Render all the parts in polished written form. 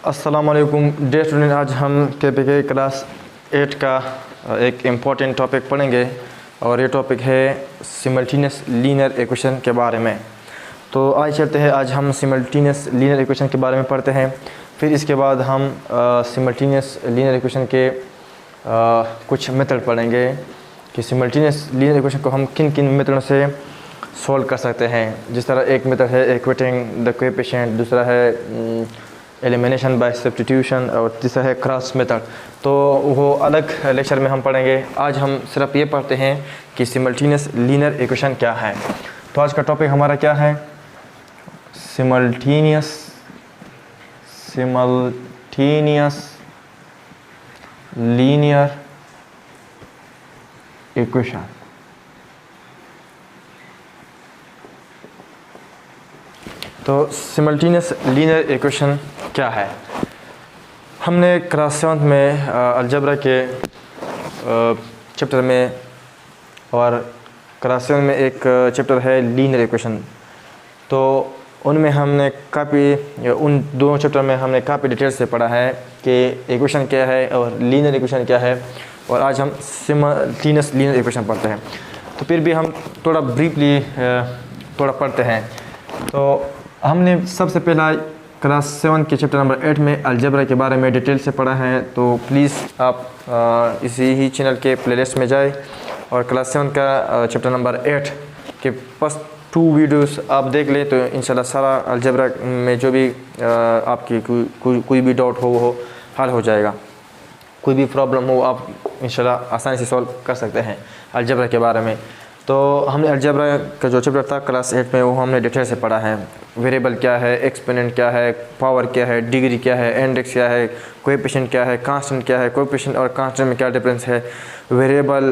अस्सलाम वालेकुम dear student. आज हम के क्लास 8 का एक इम्पॉर्टेंट टॉपिक पढ़ेंगे और ये टॉपिक है सिमल्टेनियस लीनियर इक्वेशन के बारे में। तो आज चलते हैं, आज हम सिमल्टेनियस लीनियर इक्वेशन के बारे में पढ़ते हैं। फिर इसके बाद हम सिमल्टेनियस लीनियर इक्वेशन के कुछ मेथड पढ़ेंगे कि सिमल्टेनियस लीनियर इक्वेशन को हम किन किन मेथडों से सॉल्व कर सकते हैं। जिस तरह एक मेथड है इक्वेटिंग द कोएफिशिएंट, दूसरा है एलिमिनेशन बाय सब्स्टिट्यूशन और तीसरा है क्रॉस मेथड। तो वो अलग लेक्चर में हम पढ़ेंगे। आज हम सिर्फ ये पढ़ते हैं कि सिमल्टेनियस लीनियर इक्वेशन क्या है। तो आज का टॉपिक हमारा क्या है? Simultaneous linear equation. तो सिमल्टेनियस लीनियर इक्वेशन क्या है? हमने क्लास 7 में अलजेब्रा के चैप्टर में और क्लास 7 में एक चैप्टर है लीनियर इक्वेशन। तो उनमें हमने काफ़ी उन दोनों चैप्टर में हमने काफ़ी डिटेल से पढ़ा है कि इक्वेशन क्या है और लीनियर इक्वेशन क्या है। और आज हम सिमल्टेनियस लीनियर इक्वेशन पढ़ते हैं। तो फिर भी हम थोड़ा ब्रीफली थोड़ा पढ़ते हैं। तो हमने सबसे पहला क्लास 7 के चैप्टर नंबर 8 में अलजेब्रा के बारे में डिटेल से पढ़ा है। तो प्लीज़ आप इसी ही चैनल के प्लेलिस्ट में जाए और क्लास 7 का चैप्टर नंबर 8 के फर्स्ट 2 वीडियोस आप देख लें। तो इंशाल्लाह सारा अलजेब्रा में जो भी आपकी कोई भी डाउट हो वो हल हो जाएगा। कोई भी प्रॉब्लम हो आप इंशाल्लाह आसानी से सॉल्व कर सकते हैं अलजेब्रा के बारे में। तो हमने अलजेब्रा का जो चैप्टर था क्लास 8 में वो हमने डिटेल से पढ़ा है। वेरिएबल क्या है, एक्सपोनेंट क्या है, पावर क्या है, डिग्री क्या है, इंडेक्स क्या है, कोएफिशिएंट क्या है, कांस्टेंट क्या है, कोएफिशिएंट और कांस्टेंट में क्या डिफरेंस है, वेरिएबल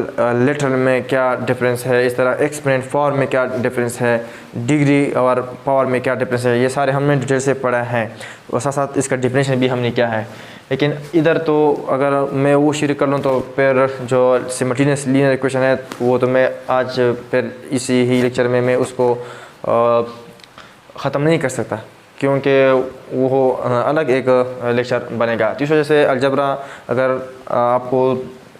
लिटरल में क्या डिफरेंस है, इस तरह एक्सपोनेंट फॉर्म में क्या डिफरेंस है, डिग्री और पावर में क्या डिफरेंस है, ये सारे हमने डिटेल से पढ़ा है। और साथ साथ इसका डिफिनेशन भी हमने क्या है। लेकिन इधर तो अगर मैं वो शुरू कर लूँ तो फिर जो सिमल्टेनियस लीनियर इक्वेशन है वो तो मैं आज फिर इसी ही लेक्चर में मैं उसको ख़त्म नहीं कर सकता, क्योंकि वो अलग एक लेक्चर बनेगा। तो इस वजह से अलजेब्रा अगर आपको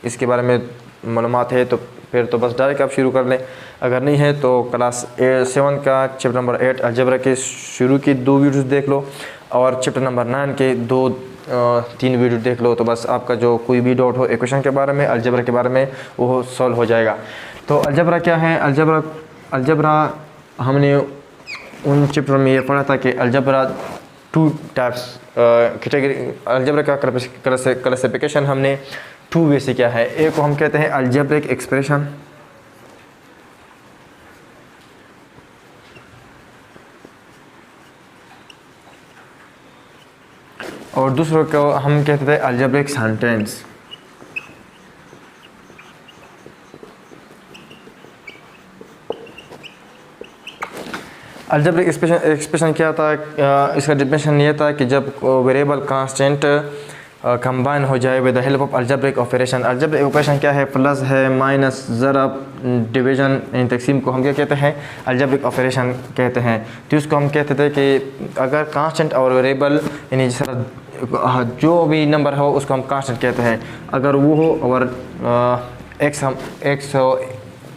इसके बारे में मालूमात है तो फिर तो बस डायरेक्ट आप शुरू कर लें। अगर नहीं है तो क्लास 7 का चैप्टर नंबर 8 अलजेब्रा के शुरू की 2 वीडियोस देख लो और चैप्टर नंबर 9 के 2-3 वीडियो देख लो। तो बस आपका जो कोई भी डाउट हो इक्वेशन के बारे में, अलजेब्रा के बारे में, वो सॉल्व हो जाएगा। तो अलजेब्रा क्या है? अलजेब्रा हमने उन चैप्टर में ये पढ़ा था कि अलजेब्रा 2 टाइप्स कैटेगरी अलजेब्रा का क्लासिफिकेशन हमने 2 वे से किया है। एक को हम कहते हैं अलजेब्रिक एक्सप्रेशन और दूसरों को हम कहते थे अलजेब्रिक सेंटेंस। अलजेब्रिक एक्सप्रेशन क्या था? इसका डेफिनेशन ये था कि जब वेरिएबल कांस्टेंट कंबाइन हो जाए with the help of algebraic operation. Algebraic operation क्या है? प्लस है, माइनस, ज़रब, डिवीजन, तकसीम को हम क्या कहते हैं? अलजेब्रिक ऑपरेशन कहते हैं। तो इसको हम कहते थे कि अगर कांस्टेंट और वेरिएबल यानी जिस तरह जो भी नंबर हो उसको हम कांस्टेंट कहते हैं। अगर वो हो और एक्स हो,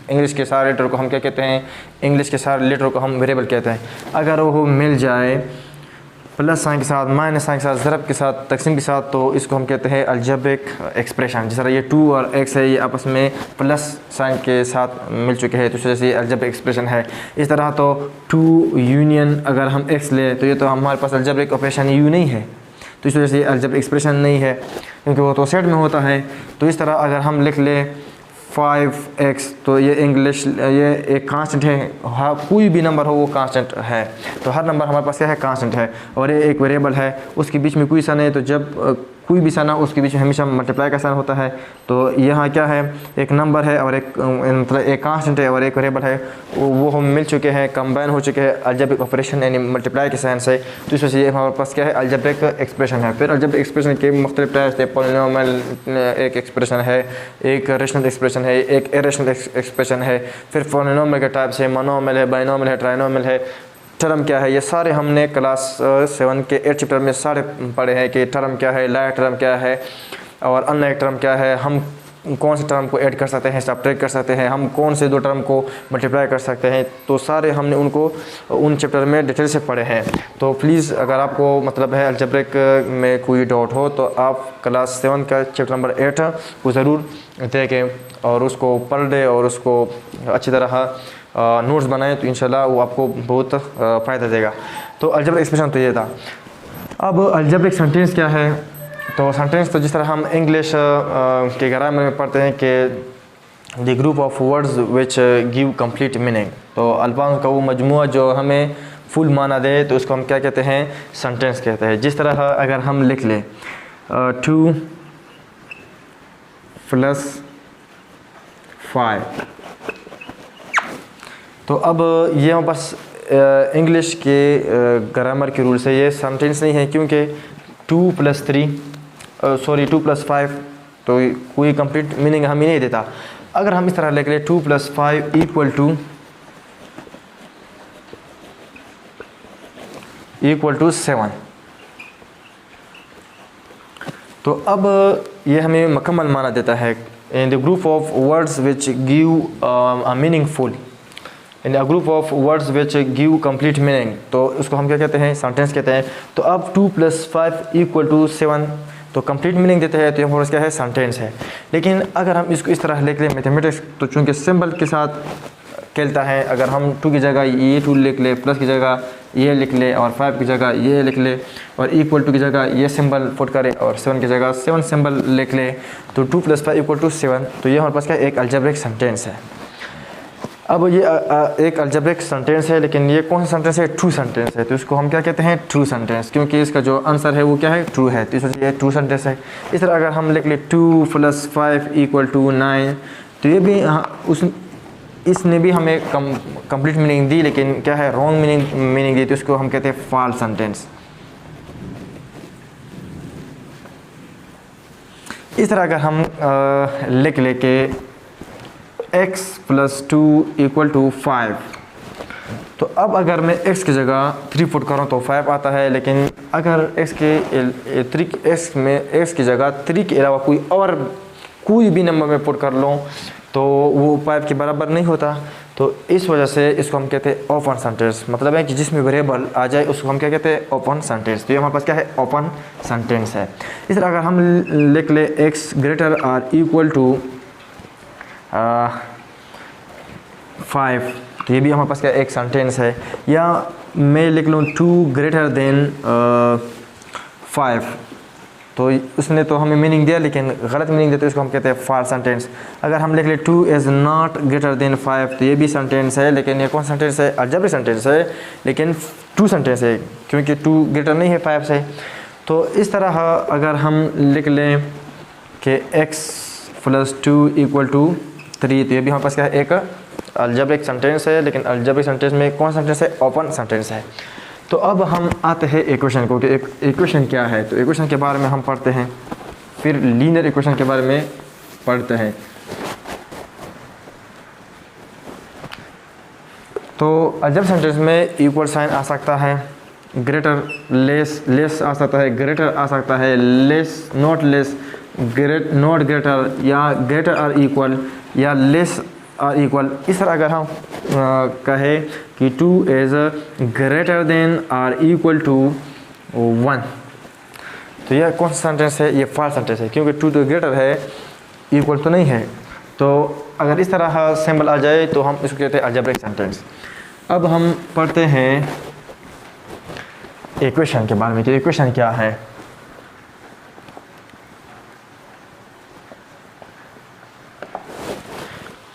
इंग्लिश के सारे लेटर को हम क्या कहते हैं? इंग्लिश के सारे लेटर को हम वेरिएबल कहते हैं। अगर वो मिल जाए प्लस साइन के साथ, माइनस साइन के साथ, ज़रब के साथ, तकसीम के साथ, तो इसको हम कहते हैं अलजेब्रिक एक्सप्रेशन। जिस तरह ये 2 और x है, ये आपस में प्लस साइन के साथ मिल चुके हैं तो इस वजह से ये अलजेब्रिक एक्सप्रेशन है। इस तरह तो 2 यूनियन अगर हम x ले तो ये तो हमारे पास अलजेब्रिक ऑपरेशन u नहीं है, तो इस वजह से अलजेब्रिक एक्सप्रेशन नहीं है क्योंकि वो तो सेट में होता है। तो इस तरह अगर हम लिख लें 5x तो ये इंग्लिश ये एक कांस्टेंट है। हाँ, कोई भी नंबर हो वो कांस्टेंट है। तो हर नंबर हमारे पास क्या है? कांस्टेंट है। और ये एक वेरिएबल है, उसके बीच में कोई सा नहीं। तो जब कोई भी साना उसके बीच में हमेशा मल्टीप्लाई का साइन होता है। तो यहाँ क्या है? एक नंबर है और एक मतलब एक कांस्टेंट है और एक वेरिएबल है, वो हम मिल चुके हैं, कंबाइन हो चुके हैं अलजेब्रिक ऑपरेशन यानी मल्टीप्लाई के साइन से। तो इस वजह से ये हमारे पास क्या है? अलजेब्रिक एक्सप्रेशन है। फिर अलजेब्रिक एक्सप्रेशन के मुख्तलिफ टाइप्स थे। पॉलिनोमियल एक एक्सप्रेशन है, एक रेशनल एक्सप्रेशन है, एक इरेशनल एक्सप्रेशन है। फिर पॉलिनोमियल के टाइप्स है, मोनोमियल है, बाइनोमियल है, ट्राइनोमियल है। टर्म क्या है, ये सारे हमने क्लास 7 के 8 चैप्टर में सारे पढ़े हैं कि टर्म क्या है, लाइक टर्म क्या है और अनलाइक टर्म क्या है, हम कौन से टर्म को ऐड कर सकते हैं, सब्ट्रैक्ट कर सकते हैं, हम कौन से दो टर्म को मल्टीप्लाई कर सकते हैं। तो सारे हमने उनको उन चैप्टर में डिटेल से पढ़े हैं। तो प्लीज़ अगर आपको मतलब है अलजेब्रिक में कोई डाउट हो तो आप क्लास 7 का चैप्टर नंबर 8 को ज़रूर देखें और उसको पढ़ लें और उसको अच्छी तरह नोट्स बनाएं, तो इंशाल्लाह वो आपको बहुत फ़ायदा देगा। तो अलजेब्रिक एक्सप्रेशन तो ये था। अब अलजेब्रिक सेंटेंस क्या है, तो सेंटेंस तो जिस तरह हम इंग्लिश के ग्रामर में पढ़ते हैं कि the group of words which give complete meaning, तो अल्फाज का वो मजमूआ जो हमें फुल माना दे तो उसको हम क्या कहते हैं, सेंटेंस कहते हैं। जिस तरह अगर हम लिख लें 2 + 5, तो अब ये हमारे पास इंग्लिश के ग्रामर के रूल से ये सेंटेंस नहीं है, क्योंकि 2 + 5 तो कोई कंप्लीट मीनिंग हमें नहीं देता। अगर हम इस तरह लिख लें 2 + 5 = 7, तो अब ये हमें मुकम्मल माना देता है। In the group of words which give a meaningful, in a group of words which give complete meaning, तो उसको हम क्या कहते हैं, सेंटेंस कहते हैं। तो अब 2 + 5 = 7 तो कंप्लीट मीनिंग देते हैं, तो ये हमारा क्या है, सेंटेंस है। लेकिन अगर हम इसको इस तरह लिख लें मैथमेटिक्स, तो चूँकि सिंबल के साथ खेलता है, अगर हम 2 की जगह ये 2 लिख ले, प्लस की जगह ये लिख ले और 5 की जगह ये लिख ले और = की जगह ये सिंबल पुट करें और 7 की जगह 7 सिंबल लिख ले, तो 2 + 5 = 7, तो ये हमारे पास क्या एक अलजेब्रिक सेंटेंस है। अब ये एक अलजेब्रिक सेंटेंस है, लेकिन ये कौन सा सेंटेंस है, ट्रू सेंटेंस है, तो इसको हम क्या कहते हैं, ट्रू सेंटेंस, क्योंकि इसका जो आंसर है वो क्या है, ट्रू है, तो इसलिए ट्रू सेंटेंस है। इस तरह अगर हम लिख ले 2 + 5 = 9, तो ये भी इसने भी हमें कंप्लीट मीनिंग दी, लेकिन क्या है, रॉन्ग मीनिंग दी, तो इसको हम कहते हैं फॉल्स सेंटेंस। इस तरह अगर हम लिख ले के x + 2 = 5, तो अब अगर मैं x की जगह 3 पुट करूँ तो 5 आता है, लेकिन अगर x की जगह 3 के अलावा कोई भी नंबर में पुट कर लूँ तो वो 5 के बराबर नहीं होता। तो इस वजह से इसको हम कहते हैं ओपन सेंटेंस, मतलब है कि जिसमें वेरिएबल आ जाए उसको हम क्या कहते हैं, ओपन सेंटेंस। तो ये हमारे पास क्या है, ओपन सेंटेंस है। इस तरह अगर हम लिख ले x > 5, तो ये भी हमारे पास क्या एक सेंटेंस है। या मैं लिख लूँ 2 > 5, तो उसने तो हमें मीनिंग दिया लेकिन गलत मीनिंग दिया, तो इसको हम कहते हैं फॉल्स सेंटेंस। अगर हम लिख ले 2 is not greater than 5, तो ये भी सेंटेंस है, लेकिन ये कौन सेंटेंस है, अलजेब्रिक सेंटेंस है, लेकिन ट्रू सेंटेंस है, क्योंकि 2 ग्रेटर नहीं है 5 से। तो इस तरह अगर हम लिख लें कि x + 2 = 3, तो ये भी हमारे पास क्या है, एक अलजेब्रिक सेंटेंस है, लेकिन अलजेब्रिक सेंटेंस में कौन सेंटेंस है, ओपन सेंटेंस है। तो अब हम आते हैं इक्वेशन को कि इक्वेशन क्या है। तो इक्वेशन के बारे में हम पढ़ते हैं, फिर लीनियर इक्वेशन के बारे में पढ़ते हैं। तो अलजेब्रिक सेंटेंस में इक्वल साइन आ सकता है, ग्रेटर लेस आ सकता है, ग्रेटर आ सकता है, less not less, not greater, या ग्रेटर आर इक्वल, या लेस आर इक्वल। इस तरह अगर हम कहे कि 2 is greater than or equal to 1, तो यह कौन सा सेंटेंस है, ये फॉल्स सेंटेंस है, क्योंकि 2 तो ग्रेटर है, इक्वल तो नहीं है। तो अगर इस तरह सिंबल आ जाए तो हम इसको कहते हैं अलजेब्रिक सेंटेंस। अब हम पढ़ते हैं इक्वेशन के बारे में कि इक्वेशन क्या है।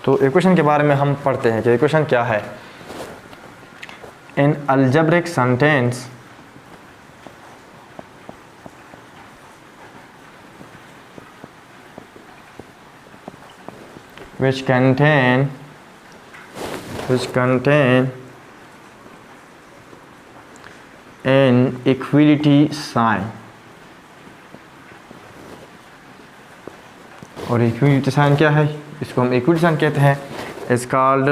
तो इक्वेशन के बारे में हम पढ़ते हैं कि इक्वेशन क्या है। In algebraic sentence which contain an equality sign, और इक्वलिटी साइन क्या है, इसको हम इक्वलिटी साइन कहते हैं, इज कॉल्ड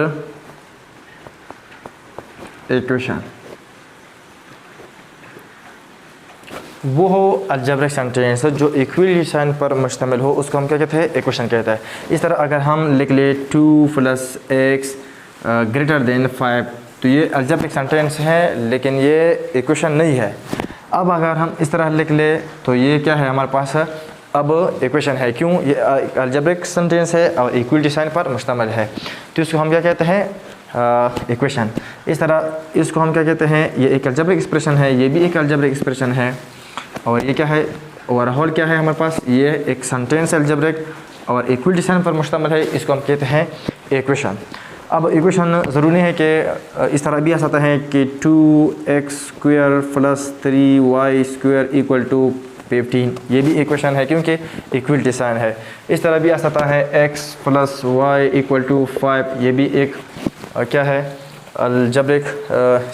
इक्वेशन। वो हो अलजेब्रिक सेंटेंस जो इक्वलिटी साइन पर मुश्तमिल हो, उसको हम क्या कहते हैं, इक्वेशन कहते हैं। इस तरह अगर हम लिख ले 2 + x ग्रेटर देन 5, तो ये अलजेब्रिक सेंटेंस है लेकिन ये इक्वेशन नहीं है। अब अगर हम इस तरह लिख ले तो ये क्या है हमारे पास, अब इक्वेशन है। क्यों? ये अलजेब्रिक सेंटेंस है और इक्वलिटी साइन पर मुश्तमिल है, तो इसको हम क्या कहते हैं, इक्वेशन। इस तरह इसको हम क्या कहते हैं, ये एक अलजेब्रिक एक्सप्रेशन है, ये भी एक अलजेब्रिक एक्सप्रेशन है, और ये क्या है, ओवरऑल क्या है हमारे पास, ये एक सेंटेंस अलजेब्रिक और इक्वलिटी साइन पर मुश्तमिल है, इसको हम कहते हैं इक्वेशन। अब इक्वेशन ज़रूरी है कि इस तरह भी आ सकता है कि 2x² + 3y² = 15, ये भी इक्वेशन है क्योंकि इक्वलिटी साइन है। इस तरह भी आ सकता है x + y = 5, ये भी एक क्या है, अलजेब्रिक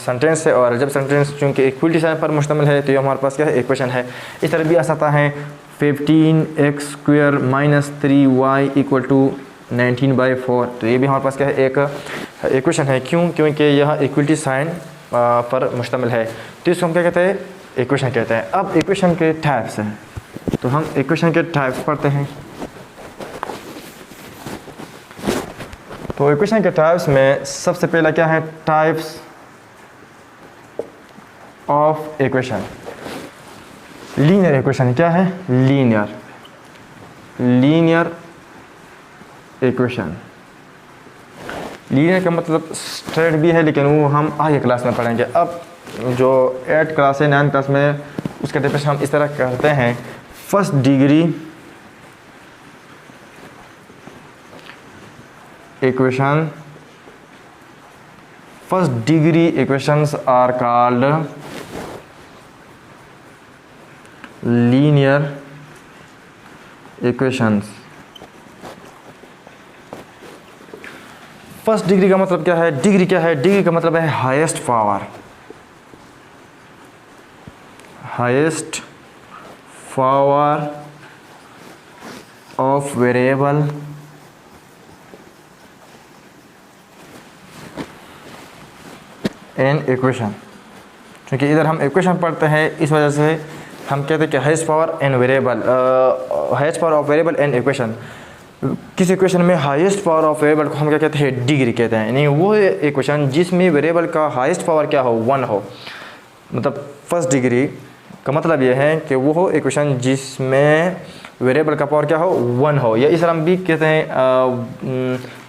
सेंटेंस है, और अलजेब्रिक सेंटेंस चूँकि इक्वलिटी साइन पर मुश्तमिल है तो ये हमारे पास क्या है, इक्वेशन है। इस तरह भी आ सकता है 15x² - 3y = 19/4, तो ये भी हमारे पास क्या है, एक इक्वेशन है। क्यों? क्योंकि यह इक्वलिटी साइन पर मुश्तमिल है, तो इसको हम क्या कहते हैं, इक्वेशन कहते हैं। अब इक्वेशन के टाइप्स हैं, तो हम इक्वेशन के टाइप्स पढ़ते हैं। तो इक्वेशन के टाइप्स में सबसे पहला क्या है, types of equation. Linear equation क्या है, लीनियर इक्वेशन। लीनियर का मतलब स्ट्रेट भी है, लेकिन वो हम आगे क्लास में पढ़ेंगे। अब जो 8 क्लास है, 9 क्लास में उसका डेफिनेशन हम इस तरह करते हैं, first degree equation, first degree equations are called linear equations. First degree का मतलब क्या है, डिग्री क्या है, डिग्री का मतलब है highest power, highest power of variable in equation. क्योंकि इधर हम इक्वेशन पढ़ते हैं, इस वजह से हम कहते हैं कि highest power in variable, highest power of variable in equation. किस इक्वेशन में हाईएस्ट पावर ऑफ वेरिएबल को हम क्या कहते हैं, डिग्री कहते हैं। यानी वो इक्वेशन जिसमें वेरिएबल का हाईएस्ट पावर क्या हो, 1 हो, मतलब फर्स्ट डिग्री का मतलब ये है कि वो हो इक्वेशन जिसमें वेरिएबल का पावर क्या हो, 1 हो। या इस तरह हम भी कहते हैं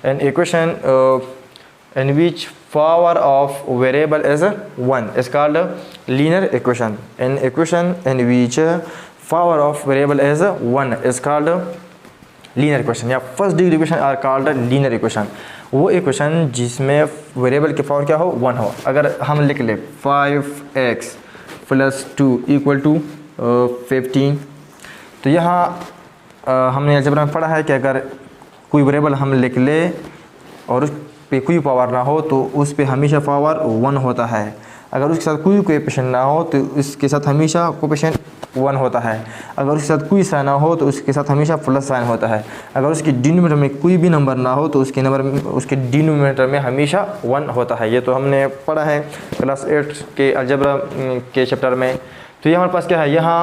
an equation in which power of variable is 1 is called linear equation. An equation in which power of variable is 1 is called linear equation, या first degree equation are called linear equation. वो equation जिसमें variable की power क्या हो, 1 हो। अगर हम लिख ले 5x + 2 = 15, तो यहाँ हमने अलजेब्रा में पढ़ा है कि अगर कोई वेरिएबल हम लिख ले और उस पे कोई पावर ना हो तो उस पे हमेशा पावर 1 होता है। अगर उसके साथ कोई कोएफिशिएंट ना हो तो उसके साथ हमेशा कोएफिशिएंट 1 होता है। अगर उसके साथ कोई साइन ना हो तो उसके साथ हमेशा प्लस साइन होता है। अगर उसके डिनोमिनेटर में कोई भी नंबर ना हो तो उसके डिनोमिनेटर में हमेशा 1 होता है। ये तो हमने पढ़ा है क्लास 8 के अलजेब्रा के चैप्टर में। तो ये हमारे पास क्या है, यहाँ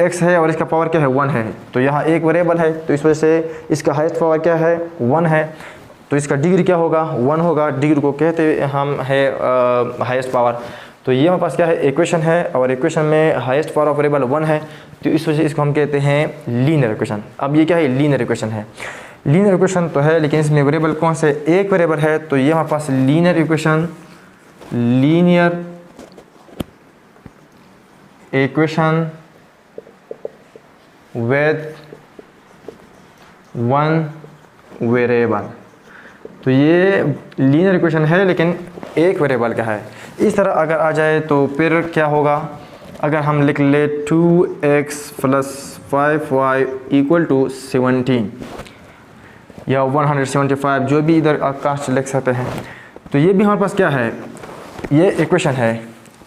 x है और इसका पावर क्या है, 1 है। तो यहाँ एक वेरिएबल है तो इस वजह से इसका हाईएस्ट पावर क्या है, 1 है। तो इसका डिग्री क्या होगा, 1 होगा। डिग्री को कहते हम है हाईएस्ट पावर। तो ये हमारे पास क्या है, इक्वेशन है, और इक्वेशन में हाईएस्ट पावर ऑफ वेरिएबल 1 है, तो इस वजह से इसको हम कहते हैं लीनियर इक्वेशन। अब ये क्या है, लीनियर इक्वेशन है। लीनियर इक्वेशन तो है लेकिन इसमें वेरिएबल कौन से, एक वेरिएबल है। तो ये हमारे पास linear equation, linear equation with 1 variable. तो ये लीनियर इक्वेशन है लेकिन एक वेरिएबल का है। इस तरह अगर आ जाए तो फिर क्या होगा, अगर हम लिख ले 2x + 5y = 17 या 175, जो भी इधर कास्ट लिख सकते हैं। तो ये भी हमारे पास क्या है, ये इक्वेशन है,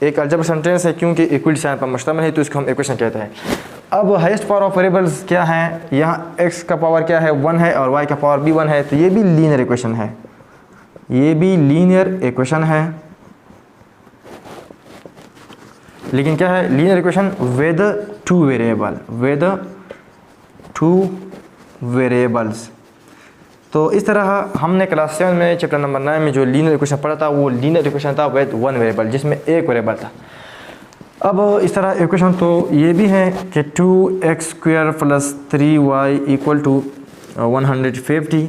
एक अलजेब्रिक सेंटेंस है क्योंकि इक्वलिटी साइन पर मुश्तमिल है, तो इसको हम इक्वेशन कहते हैं। अब हाईएस्ट पावर ऑफ वेरिएबल्स क्या है, यहाँ x का पावर क्या है, 1 है, और y का पावर भी 1 है। तो ये भी लीनियर इक्वेशन है, ये भी लीनियर इक्वेशन है। लेकिन क्या है, linear equation with two variables. तो इस तरह हमने क्लास 7 में चैप्टर नंबर 9 में जो लीनियर इक्वेशन पढ़ा था वो लीनियर इक्वेशन था विद वन वेरिएबल, जिसमें एक वेरिएबल था। अब इस तरह इक्वेशन तो ये भी है कि 2x² + 3y = 150।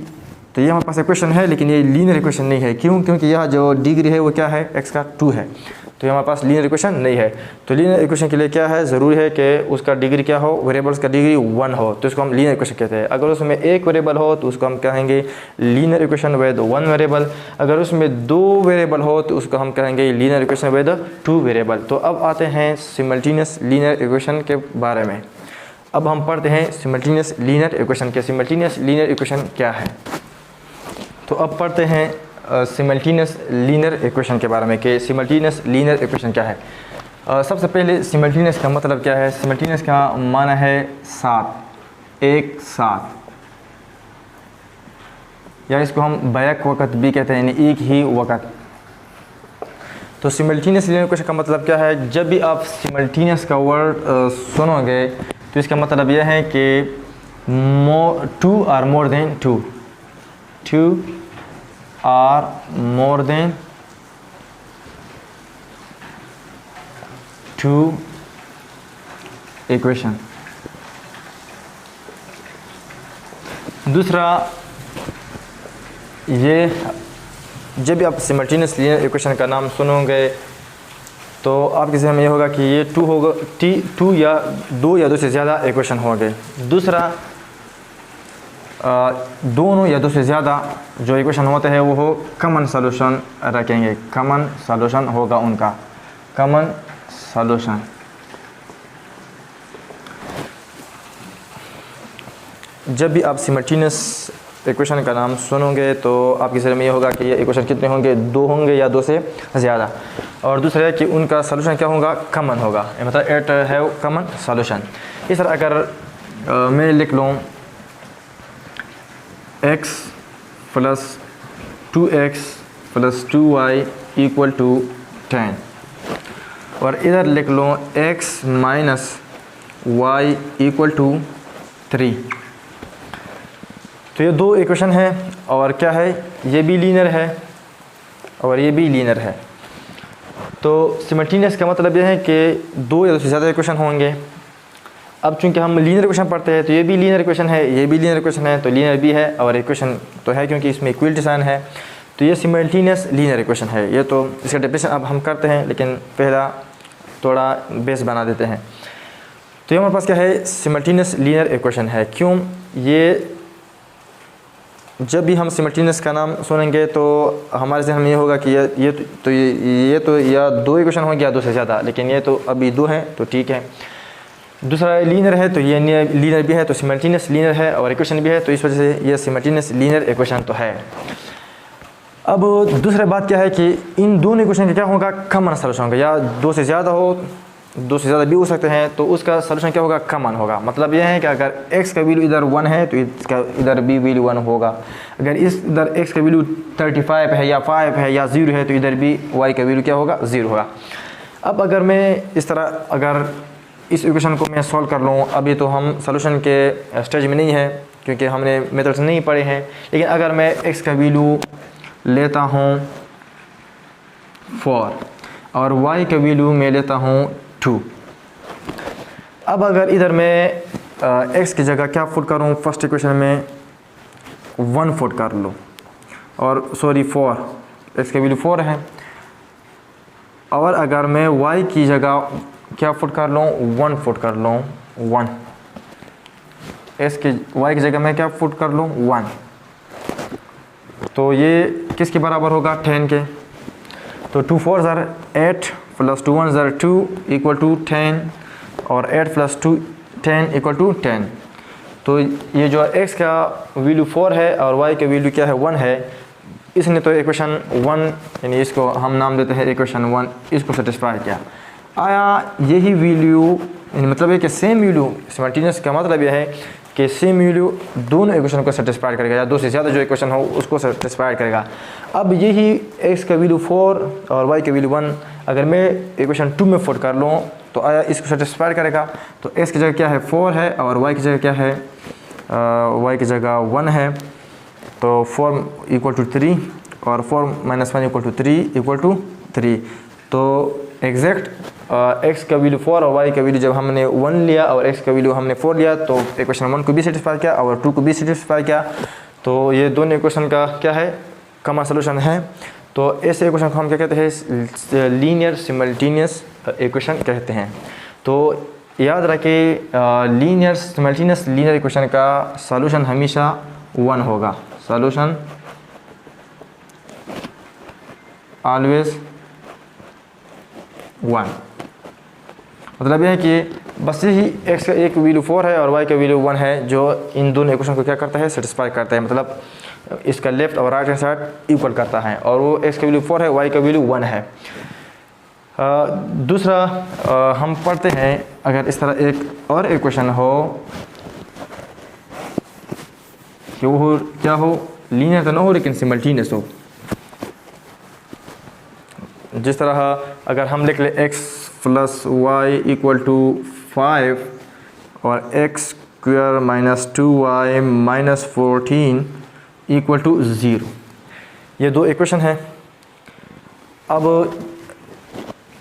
तो ये हमारे पास इक्वेशन है, लेकिन ये लीनियर इक्वेशन नहीं है। क्यों? क्योंकि यह जो डिग्री है वो क्या है, x का 2 है। तो ये हमारे पास लीनियर इक्वेशन नहीं है। तो लीनियर इक्वेशन के लिए क्या है, ज़रूरी है कि उसका डिग्री क्या हो, वेरिएबल्स का डिग्री 1 हो, तो इसको हम लीनियर इक्वेशन कहते हैं। अगर उसमें एक वेरिएबल हो तो उसको हम कहेंगे linear equation with one variable. अगर उसमें दो वेरिएबल हो तो उसको हम कहेंगे linear equation with two variable. तो अब आते हैं सिमल्टेनियस लीनियर इक्वेशन के बारे में। अब हम पढ़ते हैं सिमल्टेनियस लीनियर इक्वेशन के। सिमल्टेनियस लीनियर इक्वेशन क्या है? तो अब पढ़ते हैं सिमल्टेनियस लीनियर इक्वेशन के बारे में कि सिमल्टेनियस लीनियर इक्वेशन क्या है। सबसे पहले सिमल्टेनियस का मतलब क्या है? सिमल्टेनियस का माना है साथ, एक साथ, या इसको हम बैक वक़्त भी कहते हैं, यानी एक ही वक़्त। तो सिमल्टेनियस लीनियर इक्वेशन का मतलब क्या है? जब भी आप सिमल्टेनियस का वर्ड सुनोगे तो इसका मतलब यह है कि two or more than two, two or more than two equation. दूसरा, ये जब भी आप सिमल्टेनियस लीनियर इक्वेशन का नाम सुनोगे तो आपके जहन में ये होगा कि ये टू होगा, टू या दो से ज़्यादा इक्वेशन होंगे। दूसरा, दोनों या दो से ज़्यादा जो इक्वेशन होते हैं वो हो कॉमन सॉल्यूशन रखेंगे, कॉमन सॉल्यूशन होगा उनका, कॉमन सॉल्यूशन। जब भी आप सिमल्टेनियस इक्वेशन का नाम सुनोगे तो आपके जहन में ये होगा कि ये इक्वेशन कितने होंगे, दो होंगे या दो से ज़्यादा। और दूसरा है कि उनका सॉल्यूशन क्या होगा, कॉमन होगा, मतलब इट हैव कॉमन सॉल्यूशन। इस तरह अगर मैं लिख लूँ x + 2x + 2y = 10, और इधर लिख लो x - y = 3। तो ये दो इक्वेशन है और क्या है, ये भी लीनियर है और ये भी लीनियर है। तो सिमल्टेनियस का मतलब यह है कि दो या दो से ज़्यादा इक्वेशन होंगे। अब चूंकि हम लीनियर इक्वेशन पढ़ते हैं तो ये भी लीनियर इक्वेशन है, ये भी लीनियर इक्वेशन है, तो लीनियर भी है और इक्वेशन तो है क्योंकि इसमें इक्वलिटी साइन है। तो ये सिमल्टेनियस लीनियर इक्वेशन है। ये तो इसका डेफिनेशन अब हम करते हैं, लेकिन पहला थोड़ा बेस बना देते हैं। तो ये हमारे पास क्या है, सिमल्टेनियस लीनियर इक्वेशन है। क्यों? ये जब भी हम सिमल्टेनियस का नाम सुनेंगे तो हमारे जहन में ये होगा कि ये तो या दो इक्वेशन होंगे या दो से ज़्यादा, लेकिन ये तो अभी दो हैं तो ठीक है। दूसरा लीनियर है तो ये लीनियर भी है, तो सिमल्टेनियस लीनियर है और इक्वेशन भी है, तो इस वजह से ये सिमल्टेनियस लीनियर इक्वेशन तो है। अब दूसरी बात क्या है कि इन दोनों इक्वेशन का क्या होगा, कॉमन सॉल्यूशन होगा, या दो से ज़्यादा हो, दो से ज़्यादा भी हो सकते हैं, तो उसका सॉल्यूशन क्या होगा, कॉमन होगा। मतलब यह है कि अगर x का वैल्यू इधर 1 है तो इसका इधर भी वैल्यू 1 होगा। अगर इधर x का वैल्यू 35 है या 5 है या 0 है तो इधर भी y का वैल्यू क्या होगा, 0 होगा। अब अगर मैं इस तरह अगर इस इक्वेशन को मैं सॉल्व कर लूँ, अभी तो हम सॉल्यूशन के स्टेज में नहीं है क्योंकि हमने मेथड्स नहीं पढ़े हैं, लेकिन अगर मैं x का वैल्यू लेता हूँ 4 और y का वैल्यू मैं लेता हूँ 2। अब अगर इधर मैं x की जगह क्या पुट करूँ, फर्स्ट इक्वेशन में 1 पुट कर लूँ, और सॉरी 4, x का वैल्यू 4 है, और अगर मैं y की जगह क्या पुट कर लूँ, 1 पुट कर लूँ, 1, y की जगह मैं क्या पुट कर लूँ, 1, तो ये किसके बराबर होगा, 10 के। तो 2 4 ज़र 8 + 2 1 ज़र 2 = 10, और 8 + 2 10 = 10। तो ये जो x का वैल्यू 4 है और y का वैल्यू क्या है, 1 है, इसने तो इक्वेशन 1 यानी इसको हम नाम देते हैं इक्वेशन 1, इसको सेटिस्फाई किया। आया यही वैल्यू, यानी मतलब है कि सेम वैल्यू, सिमल्टेनियस का मतलब यह है कि सेम वैल्यू दोनों इक्वेशन को सेटिस्फाई करेगा, या दो से ज़्यादा जो इक्वेशन हो उसको सेटिस्फाई करेगा। अब यही x का वैल्यू 4 और y का वैल्यू 1 अगर मैं इक्वेशन 2 में पुट कर लूँ तो आया इसको सेटिस्फाई करेगा। तो x की जगह क्या है 4 है और y की जगह क्या है, y की जगह 1 है। तो 4 इक्वल टू 3 और 4 minus 1 equal to 3 equal to 3। तो एग्जैक्ट x का वैल्यू 4 और y का वैल्यू जब हमने 1 लिया और x का वैल्यू हमने 4 लिया तो इक्वेशन 1 को भी सेटिस्फाई किया और 2 को भी सेटिस्फाई किया। तो ये दोनों इक्वेशन का क्या है, कॉमन सोल्यूशन है। तो ऐसे इक्वेशन को हम क्या कहते हैं, लीनियर सिमल्टेनियस इक्वेशन कहते हैं। तो याद रखें लीनियर सिमल्टेनियस लीनियर इक्वेशन का सॉल्यूशन हमेशा 1 होगा, सॉल्यूशन ऑलवेज 1। मतलब यह है कि बस यही x का एक वैल्यू 4 है और y का वैल्यू 1 है जो इन दोनों इक्वेशन को क्या करता है, सेटिस्फाई करता है। मतलब इसका लेफ्ट और राइट हैंड साइड इक्वल करता है और वो x का वैल्यू 4 है, y का वैल्यू 1 है। दूसरा हम पढ़ते हैं, अगर इस तरह एक और इक्वेशन हो कि वो क्या हो, लीनियर तो ना हो लेकिन सिमल्टेनियस हो। जिस तरह अगर हम लिख ले x plus y equal to 5 और x square minus 2y minus 14 equal to 0, ये दो इक्वेशन है। अब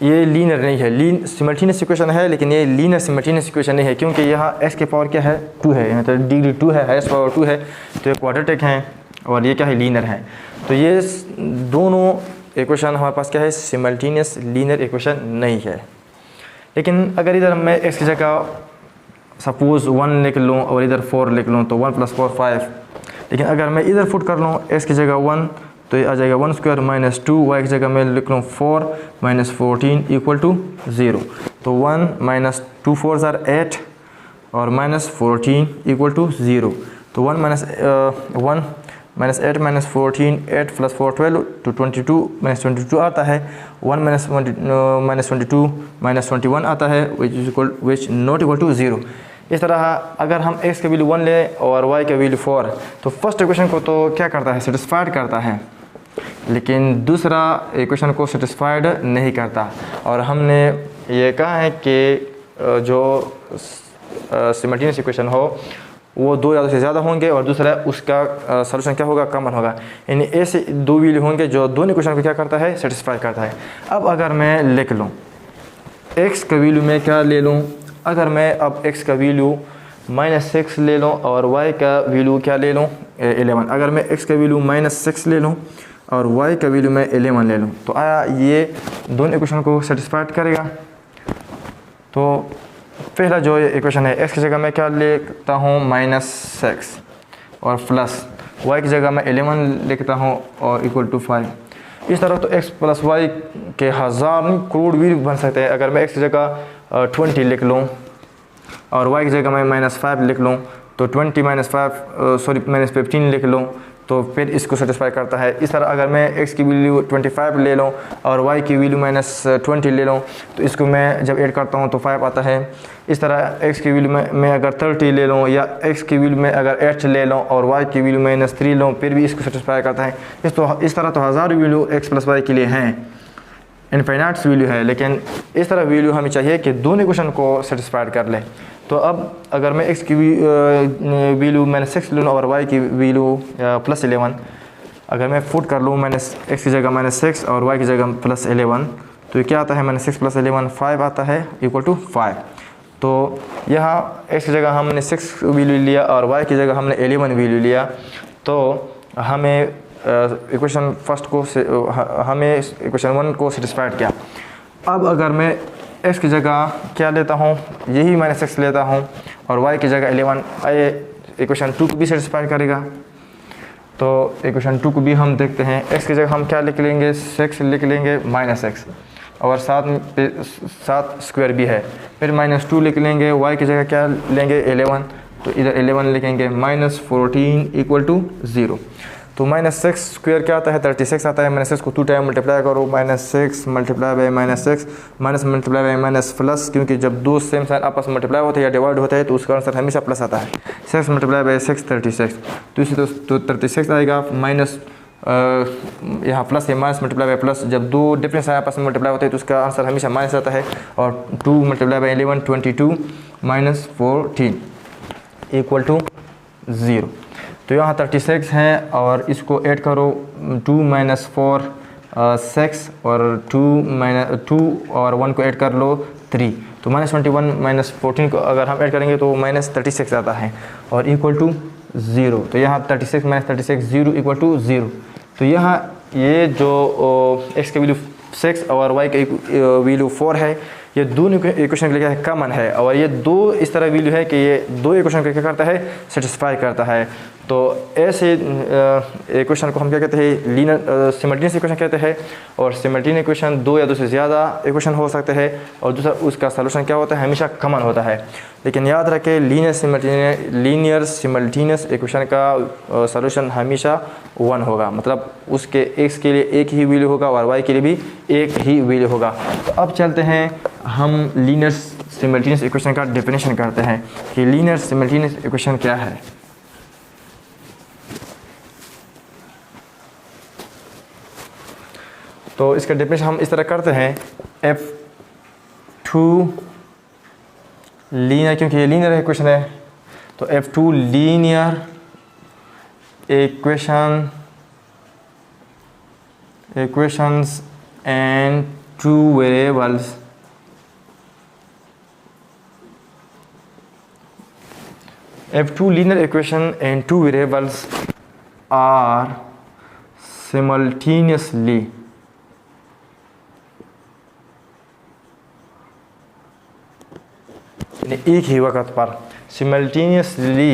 ये लीनियर नहीं है, सिमल्टेनियस इक्वेशन है लेकिन ये लीनियर सिमल्टेनियस इक्वेशन नहीं है, क्योंकि यहाँ x के पावर क्या है 2 है, मतलब डिग्री 2 है, हाईएस्ट पावर 2 है, तो ये क्वाड्रेटिक हैं और ये क्या है, लीनियर है। तो ये दोनों इक्वेशन हमारे पास क्या है, सिमल्टेनियस लीनियर इक्वेशन नहीं है। लेकिन अगर इधर मैं x की जगह सपोज़ 1 लिख लूँ और इधर 4 लिख लूँ तो 1 प्लस 4 5, लेकिन अगर मैं इधर पुट कर लूँ x की जगह 1 तो ये आ जाएगा 1 स्क्वायर माइनस 2, y की जगह मैं लिख लूँ 4 माइनस 14 इक्वल टू 0। तो 1 माइनस 2 4 ज़ार 8 और माइनस 14 इक्वल टू 0। तो 1 माइनस 8 माइनस 14, 8 प्लस 4 12 तो 22 माइनस 22 आता है। 1 माइनस 22 माइनस 21 आता है विच नॉट इक्वल टू 0। इस तरह अगर हम x का वैल्यू 1 लें और y का वैल्यू 4 तो फर्स्ट इक्वेशन को तो क्या करता है, सेटिस्फाइड करता है, लेकिन दूसरा इक्वेशन को सेटिस्फाइड नहीं करता। और हमने ये कहा है कि जो सिमल्टेनियस इक्वेशन हो वो दो या से ज़्यादा होंगे और दूसरा उसका सॉल्यूशन क्या होगा, कॉमन होगा। यानी ऐसे दो वैल्यू होंगे जो दोनों इक्वेशन को क्या करता है, सेटिस्फाई करता है। अब अगर मैं लिख लूँ x का वैल्यू मैं क्या ले लूँ, अगर मैं अब x का वैल्यू -6 ले लूँ और y का वैल्यू क्या ले लूँ 11। अगर मैं x का वैल्यू -6 ले लूँ और y का वैल्यू मैं 11 ले लूँ तो आया ये दोनों इक्वेशन को सेटिस्फाइड करेगा। तो पहला जो इक्वेशन है x की जगह मैं क्या लिखता हूँ -6 और प्लस y की जगह मैं 11 लिखता हूँ और इक्वल टू 5। इस तरह तो x प्लस y के हज़ार करोड़ भी बन सकते हैं। अगर मैं x की जगह 20 लिख लूँ और y की जगह मैं -5 लिख लूँ तो 20 -15 लिख लूँ तो फिर इसको सेटिस्फाई करता है। इस तरह अगर मैं x की वैल्यू 25 ले लूँ और y की वैल्यू -20 ले लूँ तो इसको मैं जब ऐड करता हूँ तो 5 आता है। इस तरह x की वैल्यू मैं अगर 30 ले लूँ या x की वैल्यू में अगर 8 ले लूँ और y की वैल्यू -3 लूँ फिर भी इसको सेटिस्फाई करता है। इस तरह तो हज़ार वैल्यू x प्लस y के लिए हैं, इनफाइनाइट वैल्यू है, लेकिन इस तरह वैल्यू हमें चाहिए कि दोनों इक्वेशन को सेटिस्फाइड कर ले। तो अब अगर मैं x की वैल्यू -6 ले लूँ और y की वैल्यू +11, अगर मैं पुट कर लूँ x की जगह -6 और y की जगह +11 तो ये क्या आता है, -6 + 11 5 आता है इक्वल टू 5। तो यहाँ x की जगह हमने 6 वैल्यू लिया और y की जगह हमने 11 वैल्यू लिया। तो हमें इक्वेशन फर्स्ट को हमें इक्वेशन 1 को सेटिस्फाइड किया। अब अगर मैं x की जगह क्या लेता हूँ, यही -6 लेता हूँ और y की जगह 11, इक्वेशन 2 को भी सेटिस्फाई करेगा। तो इक्वेशन 2 को भी हम देखते हैं। x की जगह हम क्या लिख लेंगे, 6 लिख लेंगे -6 और साथ स्क्वायर भी है, फिर -2 लिख लेंगे। y की जगह क्या लेंगे 11 तो इधर 11 लिखेंगे -14 इक्वल टू 0। तो -6 स्क्वायर क्या आता है 36 आता है। -6 को 2 टाइम मल्टीप्लाई करो, -6 multiply by -6 minus multiply by minus plus, क्योंकि जब दो सेम साइन आपस में मल्टीप्लाई होते हैं या डिवाइड होते हैं तो उसका आंसर हमेशा प्लस आता है। 6 मल्टीप्लाई बाई 6 36, तो इसी तो 36 आएगा यहाँ प्लस या माइनस मल्टीप्लाई बाय प्लस, जब दो डिफरेंस आपस में मल्टीप्लाई होते हैं तो उसका आंसर हमेशा माइनस आता है। और 2 multiply by 11 22 minus 14 equal to 0। तो यहाँ 36 है और इसको ऐड करो 2 माइनस 4 6 और 2 और 1 को ऐड कर लो 3, तो माइनस 21 माइनस 14 को अगर हम ऐड करेंगे तो माइनस 36 आता है और इक्वल टू 0। तो यहाँ 36 माइनस 36 0 इक्वल टू 0। तो यहाँ ये जो x का वैल्यू 6 और y का वैल्यू 4 है, ये दोनों इक्वेशन के लिए क्या है, कॉमन है। और ये दो इस तरह वैल्यू है कि ये दो इक्वेशन को क्या करता है, सेटिस्फाई करता है। तो ऐसे इक्वेशन को हम क्या कहते हैं, लीनियर सिमल्टेनियस इक्वेशन कहते हैं। और सिमल्टेनियस इक्वेशन दो या दो से ज़्यादा इक्वेशन हो सकते हैं और दूसरा उसका सलूशन क्या होता है, हमेशा कॉमन होता है। लेकिन याद रखें लीनियर सिमल्टेनियस इक्वेशन का सलूशन हमेशा 1 होगा, मतलब उसके x के लिए एक ही वैल्यू होगा और y के लिए भी एक ही वैल्यू होगा। तो अब चलते हैं हम लीनियर सिमल्टेनियस इक्वेशन का डेफिनेशन करते हैं कि लीनियर सिमल्टेनियस इक्वेशन क्या है। तो इसका डेफिनेशन हम इस तरह करते हैं, F2 लीनियर, क्योंकि ये लीनियर इक्वेशन है तो F2 linear equations and 2 variables F2 linear equation and 2 variables are simultaneously एक ही वक्त पर simultaneously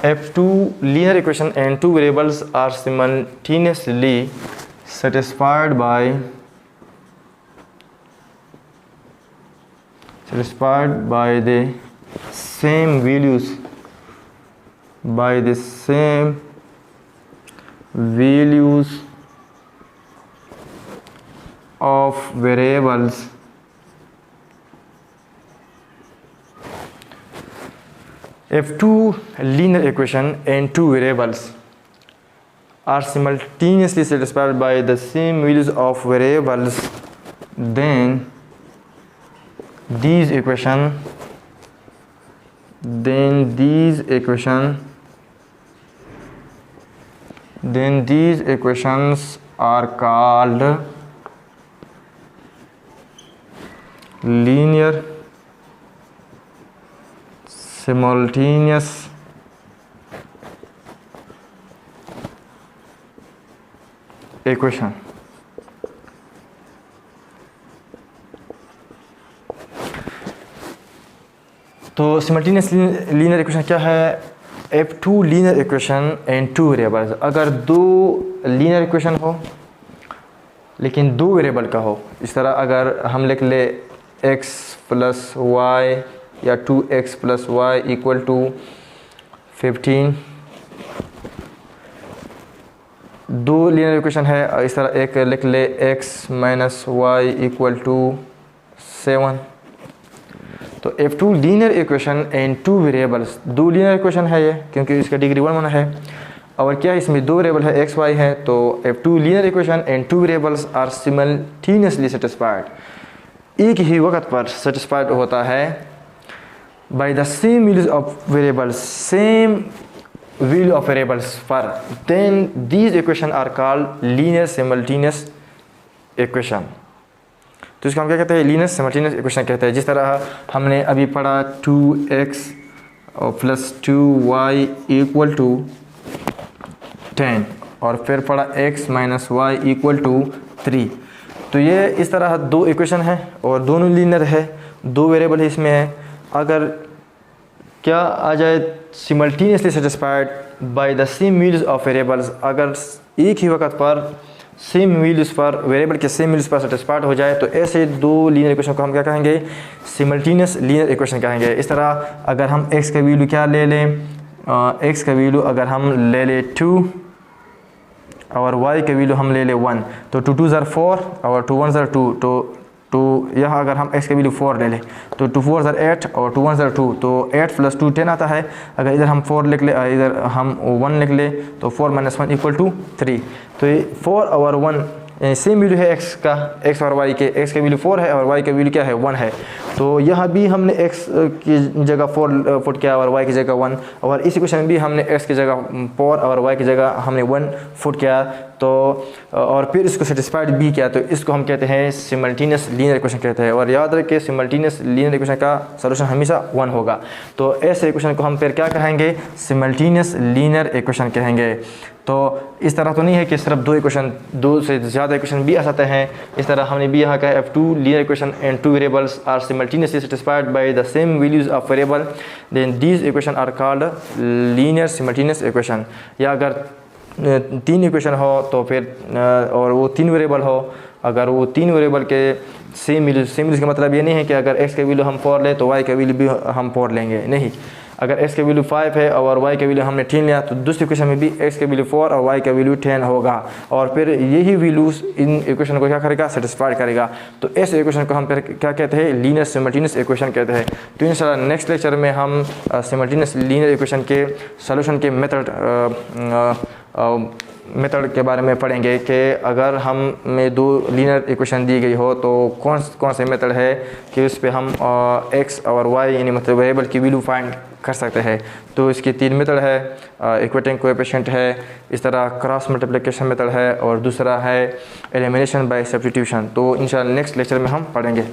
F2 linear equation and 2 variables are simultaneously satisfied by the same values of variables F2 linear equation and 2 variables are simultaneously satisfied by the same values of variables, then these equations are called linear simultaneous equation। तो simultaneous linear equation क्या है, F2 linear equation and 2 variables. अगर दो linear equation हो लेकिन दो variable का हो, इस तरह अगर हम लिख ले x प्लस वाई या 2x plus y equal to 15, दो लीनियर इक्वेशन है। इस तरह एक लिख ले x minus y equal to 7। तो F2 linear equation and 2 variables, दो लीनियर इक्वेशन है ये, क्योंकि इसका डिग्री 1 है और क्या है, इसमें दो वेरिएबल है x y है। तो F2 linear equation and 2 variables are simultaneously satisfied, एक ही वक्त पर सेटिस्फाइड होता है by the same values of variables, same value of variables पर, then these equation are called linear simultaneous equation. तो इसको हम क्या कहते हैं, लीनियर सिमल्टेनियस इक्वेशन कहते हैं। जिस तरह हमने अभी पढ़ा 2x plus 2y equal to 10 और फिर पढ़ा x minus y equal to 3। तो ये इस तरह दो इक्वेशन है और दोनों लीनियर है, दो वेरिएबल इसमें है। अगर क्या आ जाए, simultaneously satisfied by the same values of variables, अगर एक ही वक्त पर सेम वैल्यूज पर, वेरिएबल के सेम वैल्यूज पर सेटिस्फाइड हो जाए, तो ऐसे दो लीनियर इक्वेशन को हम क्या कहेंगे, सिमल्टेनियस लीनियर इक्वेशन कहेंगे। इस तरह अगर हम x का वैल्यू क्या ले लें, x का वैल्यू अगर हम ले लें 2 और y का वैल्यू हम ले लें 1, तो 2 2 ज़र 4 और 2 1 ज़र 2, तो टू, यहाँ अगर हम x की वैल्यू 4 ले लें तो 2 4 8 और 2 1 2, तो 8 + 2 10 आता है। अगर इधर हम 4 लिख ले, इधर हम 1 लिख ले तो 4 - 1 = 3। तो ये 4 और 1 सेम वैल्यू है x का, x और y के। x की वैल्यू 4 है और y की वैल्यू क्या है, 1 है। तो यहाँ भी हमने x की जगह 4 पुट किया और y की जगह 1, और इस इक्वेशन में भी हमने x की जगह 4 और y की जगह हमने 1 पुट किया। तो और फिर इसको सेटिस्फाइड भी किया, तो इसको हम कहते हैं सिमल्टेनियस लीनियर इक्वेशन कहते हैं। और याद रखिए सिमल्टेनियस लीनियर इक्वेशन का सॉल्यूशन हमेशा 1 होगा। तो ऐसे इक्वेशन को हम फिर क्या कहेंगे, सिमल्टेनियस लीनियर इक्वेशन कहेंगे। तो इस तरह तो नहीं है कि सिर्फ 2 इक्वेशन, 2 से ज़्यादा इक्वेशन भी आ सकते हैं। इस तरह हमने भी यहाँ कहा F2 linear equation and 2 variables are simultaneously satisfied by the same values of variable, then these equation are called linear simultaneous equation. या अगर 3 इक्वेशन हो तो फिर और वो 3 वेरिएबल हो, अगर वो 3 वेरिएबल के सेम वैल्यूज का मतलब ये नहीं है कि अगर x के वैल्यू हम 4 लें तो y के वैल्यू भी हम 4 लेंगे, नहीं। अगर x के वैल्यू 5 है और y के वैल्यू हमने 10 लिया तो दूसरी इक्वेशन में भी x के वैल्यू 4 और y के वैल्यू 10 होगा, और फिर यही वैल्यूज इन इक्वेशन को क्या करेगा, सेटिस्फाइड करेगा। तो इस इक्वेशन को हम फिर क्या कहते हैं, लीनियर सिमल्टेनियस इक्वेशन कहते हैं। तो इंशाल्लाह नेक्स्ट लेक्चर में हम सिमल्टेनियस लीनियर इक्वेशन के सॉल्यूशन के मेथड के बारे में पढ़ेंगे कि अगर हमें 2 लीनियर इक्वेशन दी गई हो तो कौन से मेथड है कि उस पर हम x और y यानी मतलब वेरिएबल की वैल्यू फाइंड कर सकते हैं। तो इसकी 3 मेथड है, इक्वेटिंग कोएफिशिएंट है, इस तरह क्रॉस मल्टीप्लिकेशन मेथड है, और दूसरा है एलिमिनेशन बाय सब्स्टिट्यूशन। तो इंशाल्लाह नेक्स्ट लेक्चर में हम पढ़ेंगे।